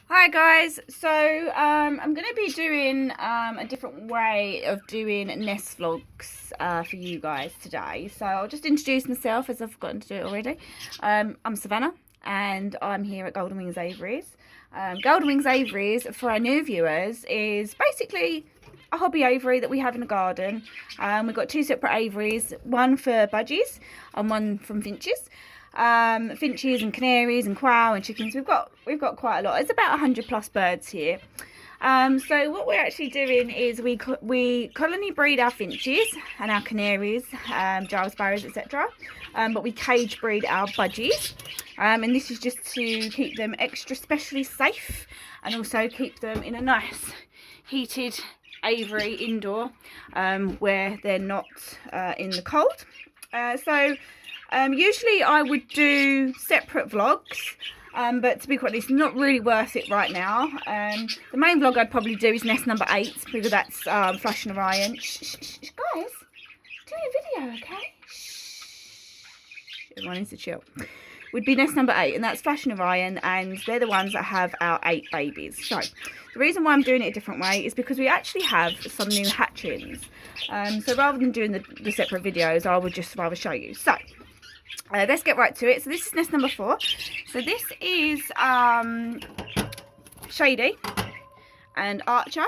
Hi guys, so I'm going to be doing a different way of doing nest vlogs for you guys today. So I'll just introduce myself as I've forgotten to do it already. I'm Savannah and I'm here at Golden Wings Aviaries. Golden Wings Aviaries, for our new viewers, is basically a hobby aviary that we have in the garden. We've got two separate aviaries, one for budgies and one from finches. Finches and canaries and quail and chickens. We've got quite a lot. It's about 100 plus birds here. So what we're actually doing is we colony breed our finches and our canaries, Giles sparrows, etc. But we cage breed our budgies, and this is just to keep them extra specially safe and also keep them in a nice heated aviary indoor, where they're not in the cold. Usually I would do separate vlogs, but to be quite honest, not really worth it right now. The main vlog I'd probably do is nest number 8, because that's Flash and Orion. Shh, guys, doing a video, okay? Shh. Everyone needs to chill. Would be nest number 8, and that's Flash and Orion, and they're the ones that have our 8 babies. So the reason why I'm doing it a different way is because we actually have some new hatchlings. So rather than doing the separate videos, I would just rather show you. So let's get right to it. So this is nest number 4. So this is Shady and Archer.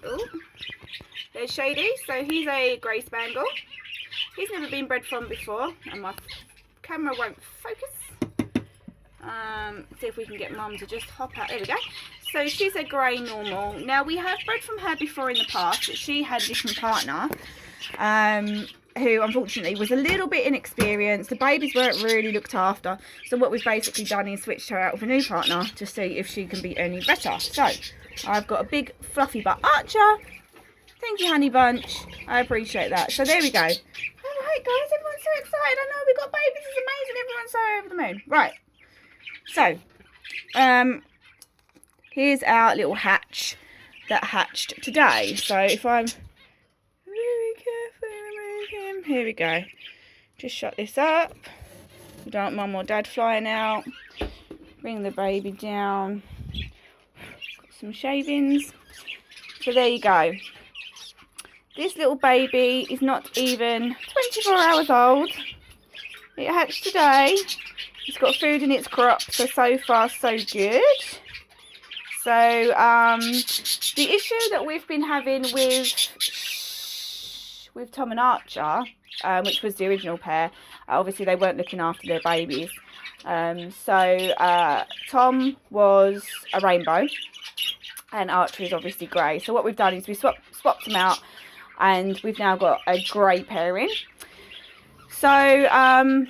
Ooh. There's Shady. So he's a grey spangle. He's never been bred from before, and my camera won't focus. See if we can get Mum to just hop out. There we go. So she's a grey normal. Now we have bred from her before in the past, but she had a different partner, who unfortunately was a little bit inexperienced. The babies weren't really looked after, so what we've basically done is switched her out with a new partner to see if she can be any better. So I've got a big fluffy butt Archer. Thank you, honey bunch, I appreciate that. So there we go. All right guys, everyone's so excited. I know we've got babies, it's amazing. Everyone's so over the moon. Right, so here's our little hatch that hatched today. So if I'm very careful, remove him. Here we go. Just shut this up. We don't want Mum or Dad flying out. Bring the baby down. Got some shavings. So there you go. This little baby is not even 24 hours old. It hatched today. It's got food in its crop, so far so good. So the issue that we've been having with Tom and Archer, which was the original pair, obviously they weren't looking after their babies. Tom was a rainbow and Archer is obviously grey. So what we've done is we swapped them out, and we've now got a grey pairing. So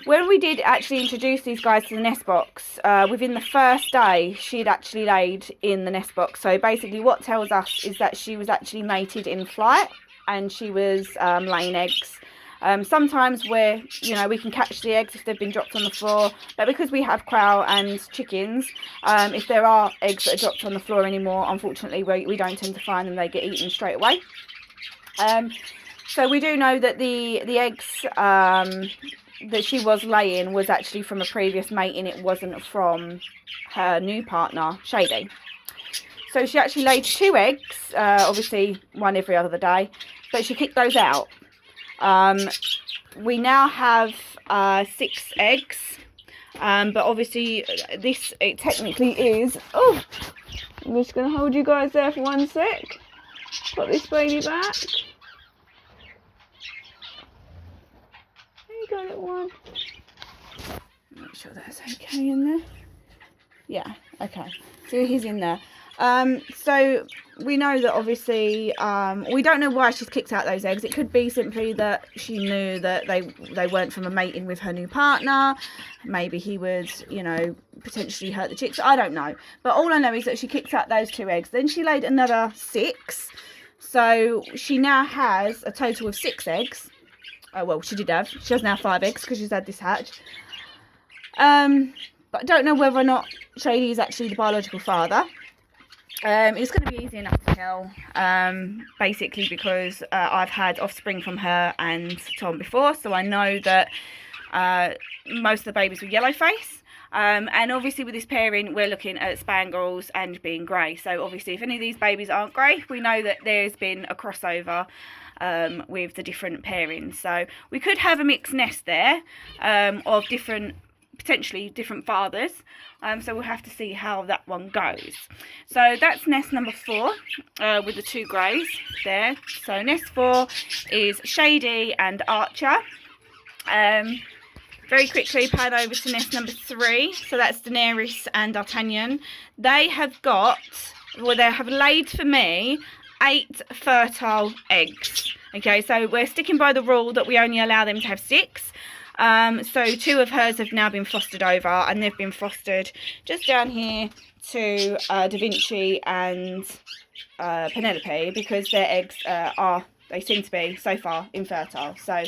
when we did actually introduce these guys to the nest box, within the first day she'd actually laid in the nest box. So basically what tells us is that she was actually mated in flight, and she was laying eggs. Sometimes we can catch the eggs if they've been dropped on the floor, but because we have quail and chickens, if there are eggs that are dropped on the floor anymore, unfortunately we don't tend to find them. They get eaten straight away. So we do know that the eggs that she was laying was actually from a previous mating. It wasn't from her new partner, Shady. So she actually laid 2 eggs, obviously one every other day, but she kicked those out. We now have 6 eggs, but obviously it technically is. Oh, I'm just going to hold you guys there for 1 sec. Got this baby back. There you go, little one. Make sure that's okay in there. Yeah, okay. So he's in there. So we know that obviously we don't know why she's kicked out those eggs. It could be simply that she knew that they weren't from a mating with her new partner. Maybe he would, potentially hurt the chicks. I don't know. But all I know is that she kicked out those 2 eggs. Then she laid another 6. So she now has a total of 6 eggs. Oh, well, she did have. She has now 5 eggs because she's had this hatch. But I don't know whether or not Shady is actually the biological father. It's going to be easy enough to tell, basically because I've had offspring from her and Tom before, so I know that most of the babies were yellow face. And obviously with this pairing, we're looking at spangles and being grey. So obviously if any of these babies aren't grey, we know that there's been a crossover with the different pairings. So we could have a mixed nest there of potentially different fathers. So we'll have to see how that one goes. So that's nest number 4 with the 2 greys there. So nest 4 is Shady and Archer. Very quickly pan over to nest number 3. So that's Daenerys and D'Artagnan. They have laid for me 8 fertile eggs. Okay, so we're sticking by the rule that we only allow them to have 6. So 2 of hers have now been fostered over, and they've been fostered just down here to Da Vinci and Penelope, because their eggs they seem to be so far infertile. So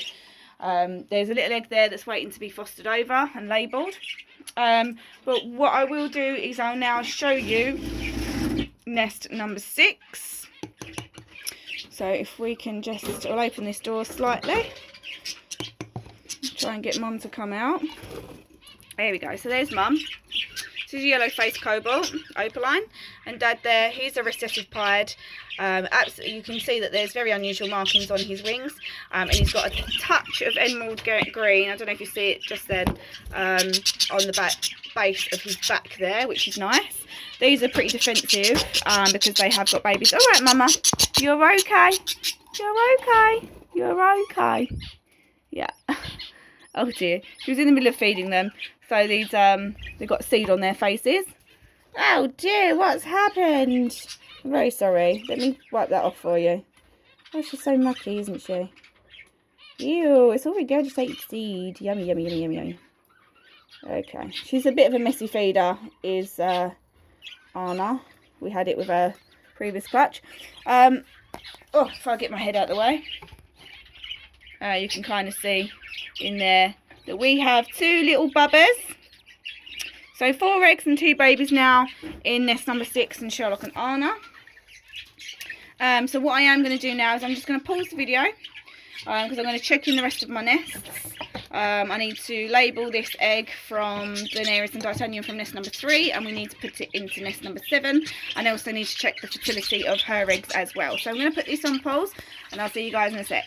there's a little egg there that's waiting to be fostered over and labelled. But what I will do is I'll now show you nest number 6. So if we can I'll open this door slightly. Try and get Mum to come out. There we go. So there's Mum. This is a yellow-faced cobalt, opaline, and Dad there, he's a recessive pied. Absolutely, you can see that there's very unusual markings on his wings, and he's got a touch of emerald green. I don't know if you see it just then on the base of his back there, which is nice. These are pretty defensive because they have got babies. All right, Mama, you're okay. You're okay. You're okay. Yeah. Oh dear, she was in the middle of feeding them. So these, they've got seed on their faces. Oh dear, what's happened? I'm very sorry. Let me wipe that off for you. Oh, she's so mucky, isn't she? Ew, it's all regurgitated seed. Yummy, yummy, yummy, yummy, yummy. Okay, she's a bit of a messy feeder, is Ana. We had it with her previous clutch. Oh, if I get my head out of the way. You can kind of see in there that we have 2 little bubbers. So 4 eggs and 2 babies now in nest number 6 in Sherlock and Ana. So what I am going to do now is I'm just going to pause the video because I'm going to check in the rest of my nests. I need to label this egg from Daenerys and D'Artagnan from nest number 3, and we need to put it into nest number 7. And I also need to check the fertility of her eggs as well. So I'm going to put this on pause, and I'll see you guys in a sec.